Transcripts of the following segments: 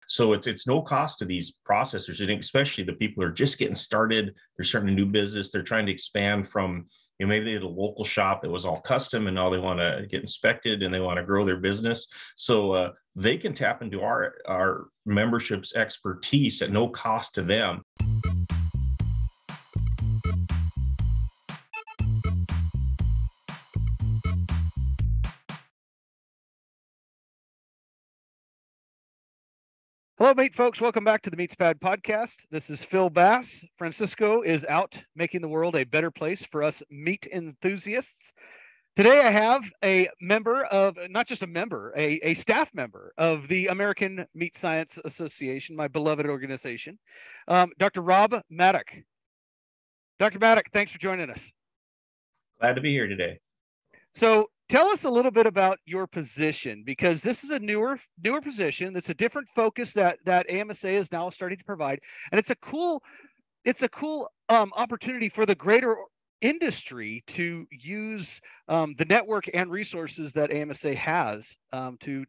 So it's no cost to these processors, and especially the people who are just getting started. They're starting a new business. They're trying to expand from, maybe they had a local shop that was all custom, and now they want to get inspected and they want to grow their business. So they can tap into our membership's expertise at no cost to them. Hello, meat folks. Welcome back to the MeatsPad podcast. This is Phil Bass. Francisco is out making the world a better place for us meat enthusiasts. Today, I have a member of, not just a member, a staff member of the American Meat Science Association, my beloved organization, Dr. Rob Maddock. Dr. Maddock, thanks for joining us. Glad to be here today. So tell us a little bit about your position, because this is a newer position. It's a different focus that AMSA is now starting to provide, and it's a cool opportunity for the greater industry to use the network and resources that AMSA has to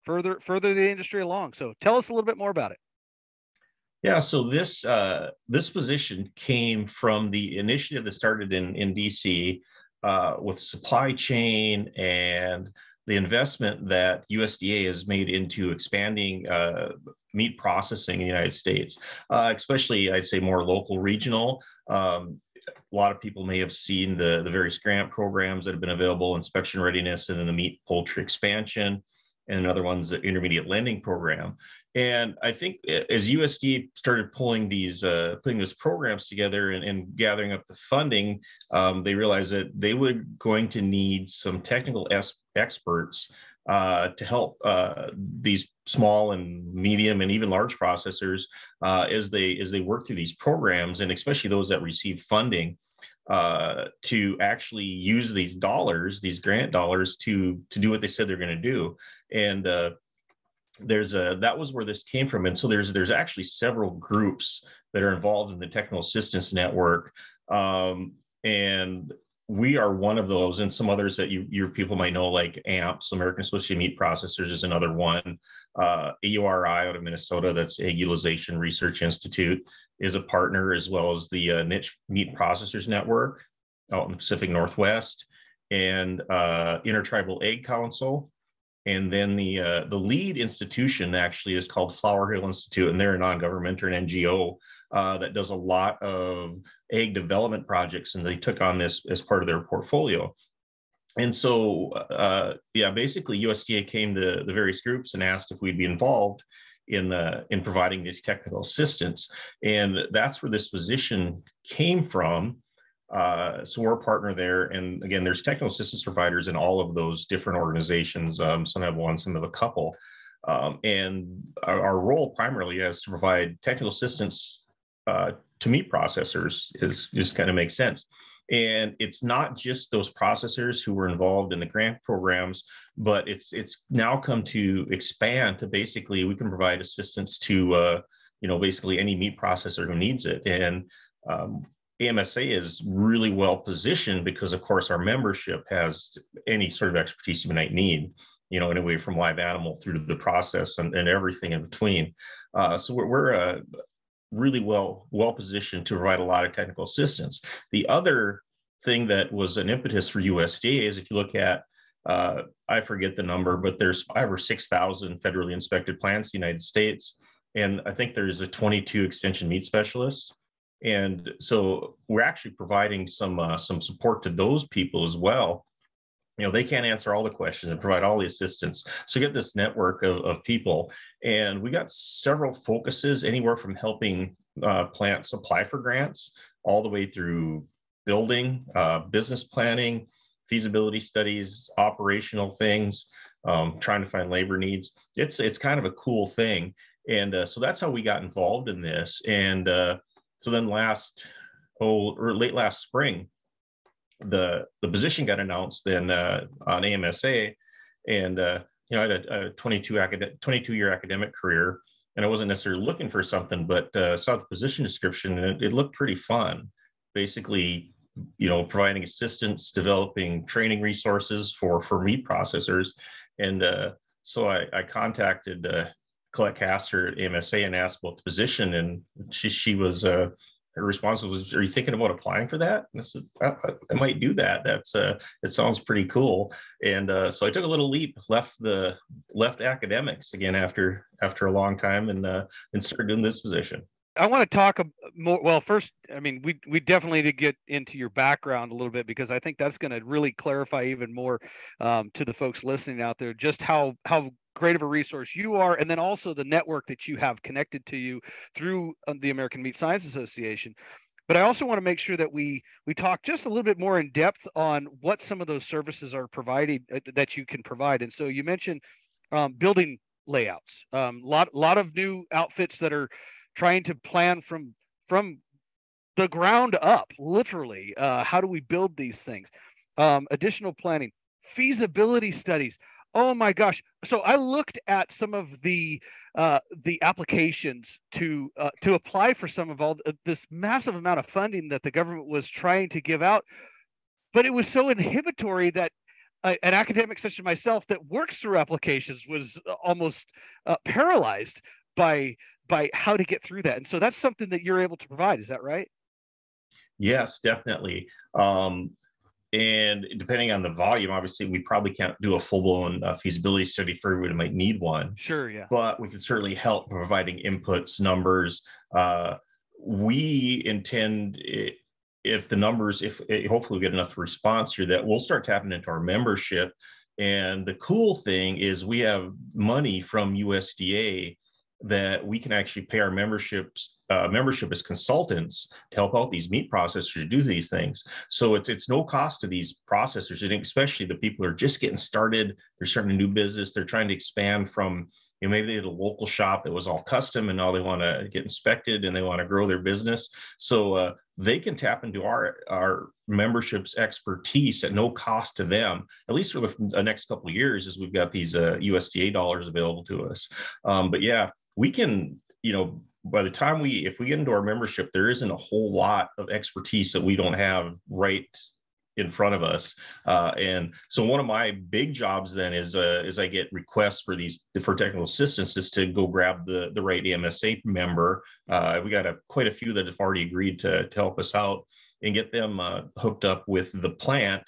further the industry along. So tell us a little bit more about it. Yeah, so this position came from the initiative that started in DC. With supply chain and the investment that USDA has made into expanding meat processing in the United States, especially I'd say more local, regional. A lot of people may have seen the various grant programs that have been available, inspection readiness, and then the meat poultry expansion, and another one's the intermediate lending program. And I think as USDA started putting these programs together and gathering up the funding, they realized that they were going to need some technical experts to help these small and medium and even large processors as they work through these programs, and especially those that receive funding to actually use these grant dollars to do what they said they're going to do. And that was where this came from. And so there's actually several groups that are involved in the Technical Assistance Network. And we are one of those, and some others that your people might know, like AMPS, American Association of Meat Processors, is another one. AURI out of Minnesota, that's Egg Utilization Research Institute, is a partner, as well as the Niche Meat Processors Network out in the Pacific Northwest, and Intertribal Egg Council. And then the lead institution actually is called Flower Hill Institute, and they're a non-government or an NGO that does a lot of egg development projects, and they took on this as part of their portfolio. And so, basically USDA came to the various groups and asked if we'd be involved in providing this technical assistance, and that's where this position came from. So we're a partner there, and again, there's technical assistance providers in all of those different organizations. Some have one, some have a couple, and our role primarily is to provide technical assistance to meat processors. Is just kind of makes sense. And it's not just those processors who were involved in the grant programs, but it's now come to expand to basically we can provide assistance to basically any meat processor who needs it. And AMSA is really well positioned because, of course, our membership has any sort of expertise you might need, anyway from live animal through to the process and everything in between. So we're really well positioned to provide a lot of technical assistance. The other thing that was an impetus for USDA is, if you look at, I forget the number, but there's 5,000 or 6,000 federally inspected plants in the United States, and I think there's a 22 extension meat specialists. And so we're actually providing some support to those people as well. They can't answer all the questions and provide all the assistance. So get this network of people, and we got several focuses, anywhere from helping plants apply for grants all the way through building, business planning, feasibility studies, operational things, trying to find labor needs. It's kind of a cool thing. And so that's how we got involved in this. And so then late last spring, the position got announced then on AMSA, and I had a 22-year academic career, and I wasn't necessarily looking for something, but saw the position description, and it looked pretty fun. Basically, providing assistance, developing training resources for meat processors, and so I contacted Colette Castor at AMSA and asked about the position, and she was her response was, "Are you thinking about applying for that?" And I said, I might do that. That's it sounds pretty cool. And so I took a little leap, left academics again after a long time, and started doing this position. I want to talk more. Well, first, I mean, we definitely need to get into your background a little bit, because I think that's going to really clarify even more to the folks listening out there just how great of a resource you are, and then also the network that you have connected to you through the American Meat Science Association. But I also want to make sure that we talk just a little bit more in depth on what some of those services are provided that you can provide. And so you mentioned building layouts, lot of new outfits that are trying to plan from the ground up, literally. How do we build these things? Additional planning, feasibility studies. Oh my gosh! So I looked at some of the applications to apply for some of all this massive amount of funding that the government was trying to give out, but it was so inhibitory that an academic such as myself that works through applications was almost paralyzed by how to get through that. And so that's something that you're able to provide. Is that right? Yes, definitely. And depending on the volume, obviously, we probably can't do a full-blown feasibility study for everybody who might need one. Sure, yeah. But we can certainly help providing inputs, numbers. We intend, if the numbers, if hopefully we get enough response here, that we'll start tapping into our membership. And the cool thing is we have money from USDA that we can actually pay our membership as consultants to help out these meat processors to do these things. So it's no cost to these processors, and especially the people who are just getting started. They're starting a new business. They're trying to expand from, maybe they had a local shop that was all custom, and now they want to get inspected and they want to grow their business. So they can tap into our membership's expertise at no cost to them, at least for the next couple of years, as we've got these USDA dollars available to us. But yeah, we can, by the time if we get into our membership, there isn't a whole lot of expertise that we don't have right in front of us. And so one of my big jobs then is I get requests for technical assistance, is to go grab the right AMSA member. We got quite a few that have already agreed to help us out and get them hooked up with the plant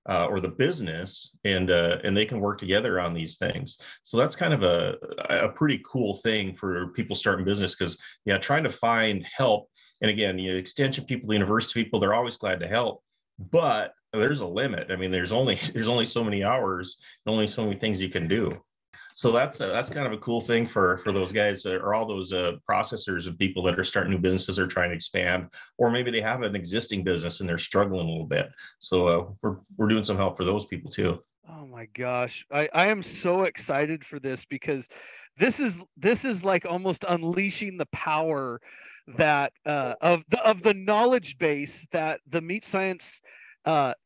or the business, and they can work together on these things. So that's kind of a pretty cool thing for people starting business, because trying to find help. And again, extension people, university people, they're always glad to help, but there's a limit. I mean, there's only so many hours, and only so many things you can do. So that's kind of a cool thing for those guys, or all those processors and people that are starting new businesses or trying to expand, or maybe they have an existing business and they're struggling a little bit. So we're doing some help for those people too. Oh my gosh, I am so excited for this, because this is like almost unleashing the power that of the knowledge base that the meat science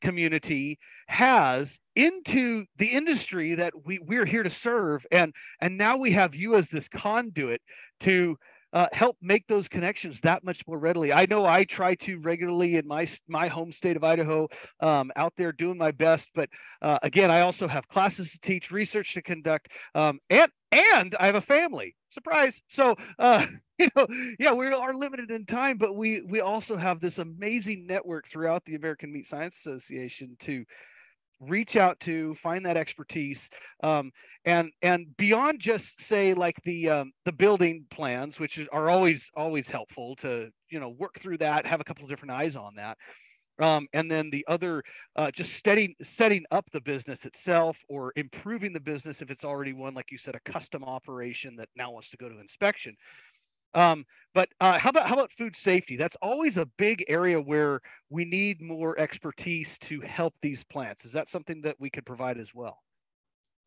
community has into the industry that we're here to serve, and now we have you as this conduit to help make those connections that much more readily. I know I try to regularly in my home state of Idaho, out there doing my best, but again, I also have classes to teach, research to conduct, and I have a family. Surprise! So we are limited in time, but we also have this amazing network throughout the American Meat Science Association to reach out to, find that expertise, and beyond just say like the building plans, which are always helpful to work through that, have a couple of different eyes on that, and then the other just setting up the business itself, or improving the business if it's already one, like you said, a custom operation that now wants to go to inspection. But how about food safety? That's always a big area where we need more expertise to help these plants. Is that something that we could provide as well?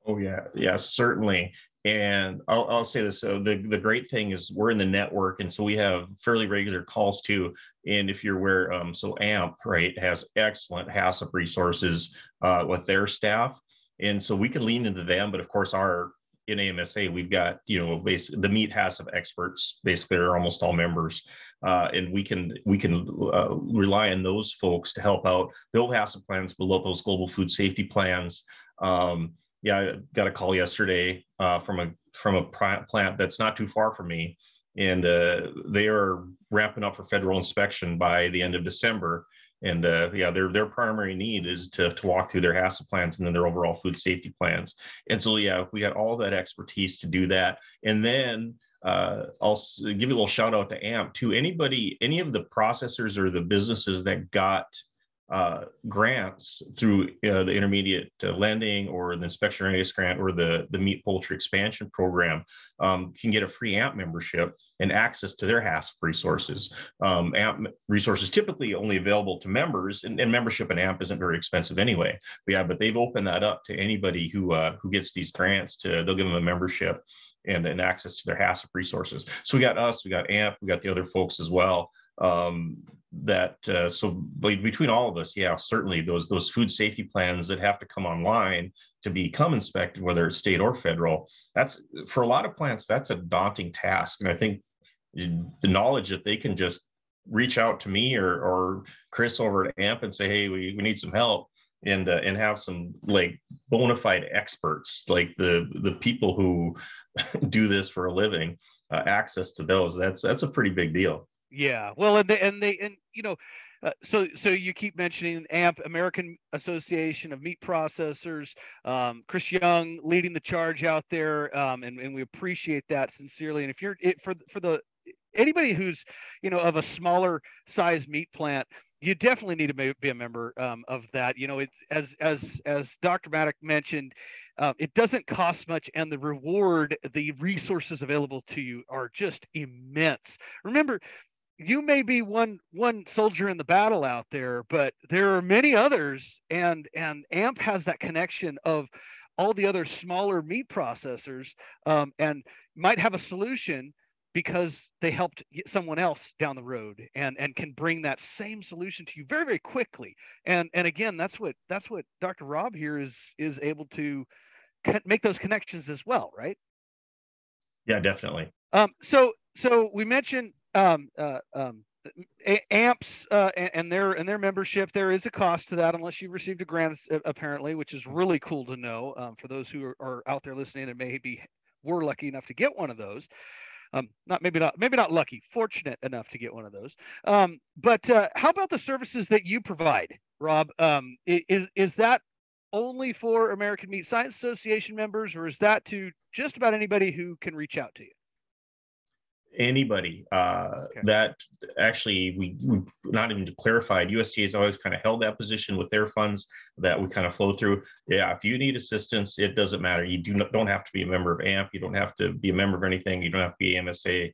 Oh yeah, certainly. And I'll say this. So the great thing is we're in the network, and so we have fairly regular calls too. And if you're aware, so AMP, right, has excellent HACCP resources with their staff, and so we can lean into them. But of course, in AMSA, we've got, basically the meat HACCP experts, basically are almost all members, and we can rely on those folks to help out build HACCP plans, build out those global food safety plans. I got a call yesterday from a from a plant that's not too far from me, and they are ramping up for federal inspection by the end of December. And yeah, their primary need is to walk through their HACCP plans and then their overall food safety plans. And so yeah, we got all that expertise to do that. And then I'll give you a little shout out to AMP to any of the processors or the businesses that got grants through the intermediate lending or the inspection readiness grant or the meat poultry expansion program can get a free AMP membership and access to their HACCP resources. AMP resources typically only available to members, and membership in AMP isn't very expensive anyway. But they've opened that up to anybody who gets these grants. They'll give them a membership and access to their HACCP resources. So we got us, we got AMP, we got the other folks as well. So between all of us, yeah, certainly those food safety plans that have to come online to become inspected, whether it's state or federal, that's for a lot of plants, that's a daunting task. And I think the knowledge that they can just reach out to me or Chris over at AMP and say, hey, we need some help, and have some like bona fide experts, like the people who do this for a living, access to those. That's a pretty big deal. Yeah, well, and you know, so you keep mentioning AMP, American Association of Meat Processors, Chris Young leading the charge out there, and we appreciate that sincerely. And if you're for anybody who's of a smaller size meat plant, you definitely need to be a member of that. It's as Dr. Maddock mentioned, it doesn't cost much, and the resources available to you are just immense. Remember, you may be one soldier in the battle out there, but there are many others, and AMP has that connection of all the other smaller meat processors, and might have a solution because they helped get someone else down the road, and can bring that same solution to you very, very quickly. And again, that's what Dr. Rob here is able to make those connections as well, right? Yeah, definitely. So we mentioned AMPs and their membership. There is a cost to that unless you've received a grant, apparently, which is really cool to know for those who are out there listening and were lucky enough to get one of those. Maybe not lucky, fortunate enough to get one of those. But how about the services that you provide, Rob? Is that only for American Meat Science Association members, or is that to just about anybody who can reach out to you? Anybody. Okay. That actually we not even clarified. USDA has always kind of held that position with their funds that we kind of flow through. Yeah, if you need assistance, it doesn't matter. You don't have to be a member of AMP. You don't have to be a member of anything. You don't have to be AMSA.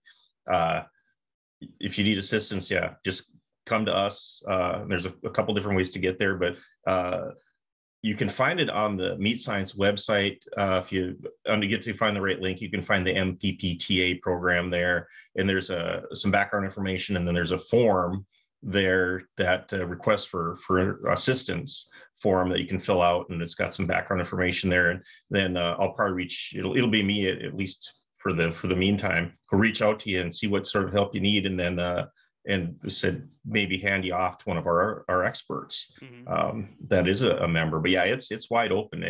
If you need assistance, yeah, just come to us. There's a couple different ways to get there, but you can find it on the Meat Science website. If you get to find the right link, you can find the MPPTA program there. And there's some background information, and then there's a form there that requests for assistance form that you can fill out, and it's got some background information there. And then I'll probably it'll be me at least for the meantime, who'll reach out to you and see what sort of help you need, and then and said maybe hand you off to one of our experts that is a member. But yeah, it's wide open.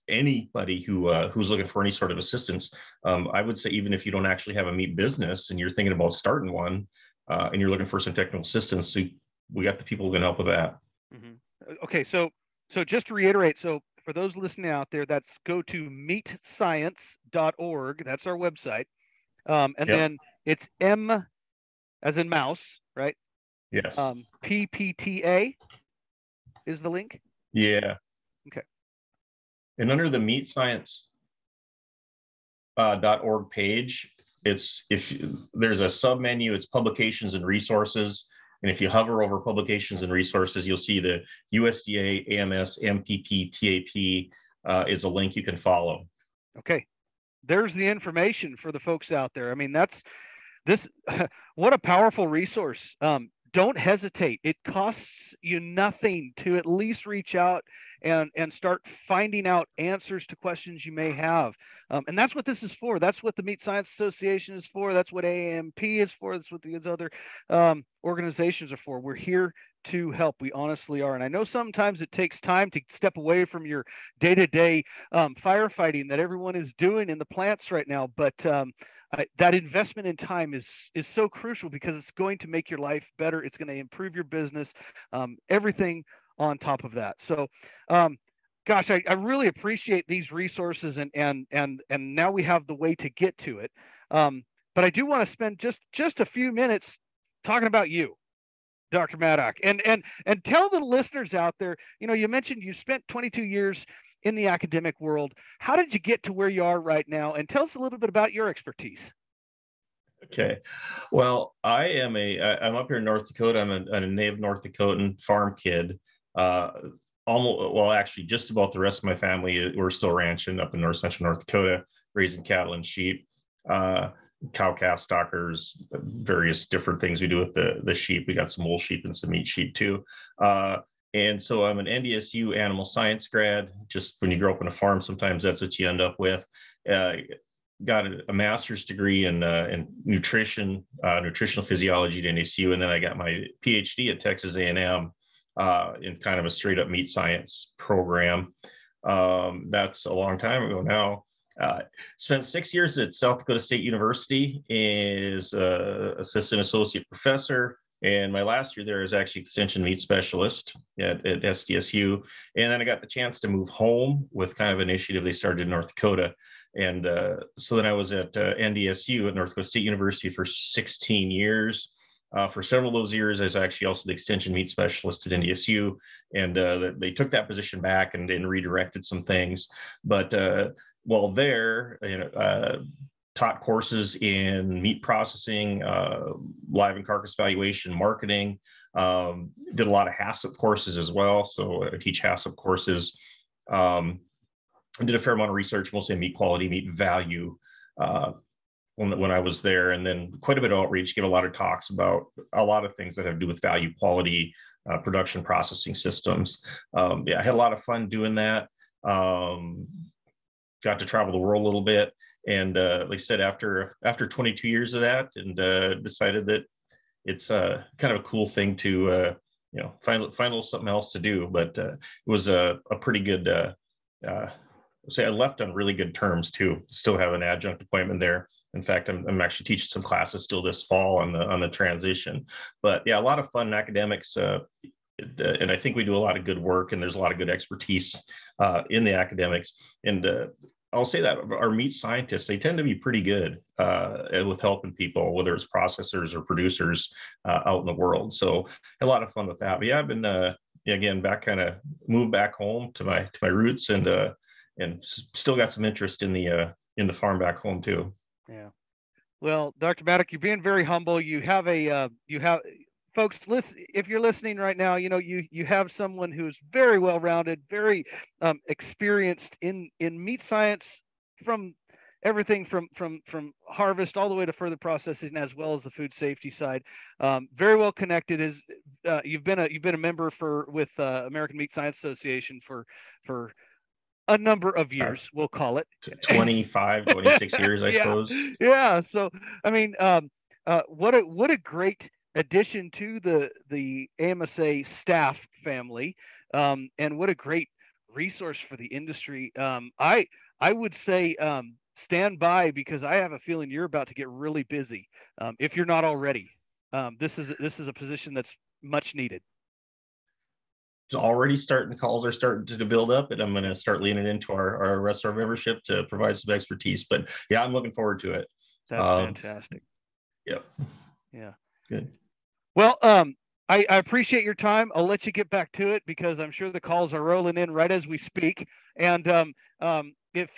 Anybody who's looking for any sort of assistance, I would say, even if you don't actually have a meat business and you're thinking about starting one, and you're looking for some technical assistance, we got the people who can help with that. Okay, so just to reiterate, so for those listening out there, that's go to meatscience.org. That's our website, and then it's M as in mouse, right? Yes. PPTA is the link? Yeah. Okay. And under the meatscience.org page, there's a submenu, it's publications and resources. And if you hover over publications and resources, you'll see the USDA, AMS, MPP, TAP is a link you can follow. Okay. There's the information for the folks out there. I mean, what a powerful resource. Don't hesitate. It costs you nothing to at least reach out and start finding out answers to questions you may have. And that's what this is for. That's what the Meat Science Association is for. That's what AAMP is for. That's what these other organizations are for. We're here to help. We honestly are. And I know sometimes it takes time to step away from your day-to-day firefighting that everyone is doing in the plants right now. But that investment in time is so crucial, because it's going to make your life better. It's going to improve your business, everything on top of that. So, gosh, I really appreciate these resources, and now we have the way to get to it. But I do want to spend just a few minutes talking about you, Dr. Maddock, and tell the listeners out there, you mentioned you spent 22 years in the academic world. How did you get to where you are right now? And tell us a little bit about your expertise. Okay. Well, I'm up here in North Dakota. I'm a native North Dakotan farm kid. Actually, just about the rest of my family, we're still ranching up in North Central North Dakota, raising cattle and sheep, cow-calf stockers, various different things we do with the sheep. We got some wool sheep and some meat sheep too. And so I'm an NDSU animal science grad. Just when you grow up on a farm, sometimes that's what you end up with. Got a master's degree in nutritional physiology at NDSU, and then I got my PhD at Texas A&M in kind of a straight up meat science program. That's a long time ago now. Spent 6 years at South Dakota State University as assistant associate professor. And my last year there is actually extension meat specialist at SDSU. And then I got the chance to move home with kind of an initiative they started in North Dakota. And so then I was at NDSU at North Dakota State University for 16 years. For several of those years, I was actually also the extension meat specialist at NDSU. And they took that position back and redirected some things. But while there, taught courses in meat processing, live and carcass valuation, marketing, did a lot of HACCP courses as well. So I teach HACCP courses. I did a fair amount of research, mostly in meat quality, meat value, when I was there, and then quite a bit of outreach, give a lot of talks about a lot of things that have to do with value, quality, production processing systems. I had a lot of fun doing that. Got to travel the world a little bit. And like I said, after 22 years of that, and decided that it's kind of a cool thing to find a little something else to do. But it was a pretty good. I left on really good terms too. Still have an adjunct appointment there. In fact, I'm actually teaching some classes still this fall on the transition. But yeah, a lot of fun in academics. And I think we do a lot of good work, and there's a lot of good expertise in the academics. And I'll say that our meat scientists, they tend to be pretty good with helping people, whether it's processors or producers out in the world. So a lot of fun with that. But yeah, I've been again moved back home to my roots, and still got some interest in the farm back home too. Yeah. Well, Dr. Maddock, you're being very humble. You have folks, listen, if you're listening right now, you have someone who's very well-rounded, very experienced in meat science, from everything from harvest all the way to further processing, as well as the food safety side. Very well connected. You've been a member with American Meat Science Association for a number of years, we'll call it 26 years, I suppose. Yeah. So, I mean, what a great addition to the AMSA staff family, and what a great resource for the industry. I would say stand by, because I have a feeling you're about to get really busy, if you're not already. This is a position that's much needed. It's already calls are starting to build up, and I'm going to start leaning into our rest of our membership to provide some expertise. But yeah, I'm looking forward to it. That's fantastic. Yep. Yeah. Good. Well, I appreciate your time. I'll let you get back to it, because I'm sure the calls are rolling in right as we speak. And if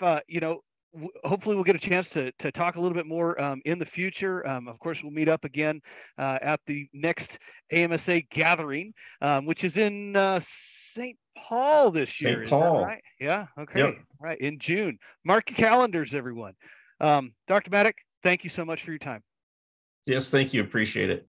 hopefully we'll get a chance to talk a little bit more in the future. Of course, we'll meet up again at the next AMSA gathering, which is in St. Paul this year. St. Paul. Is that right? Yeah. Okay. Yep. Right. In June. Mark your calendars, everyone. Dr. Maddock, thank you so much for your time. Yes, thank you. Appreciate it.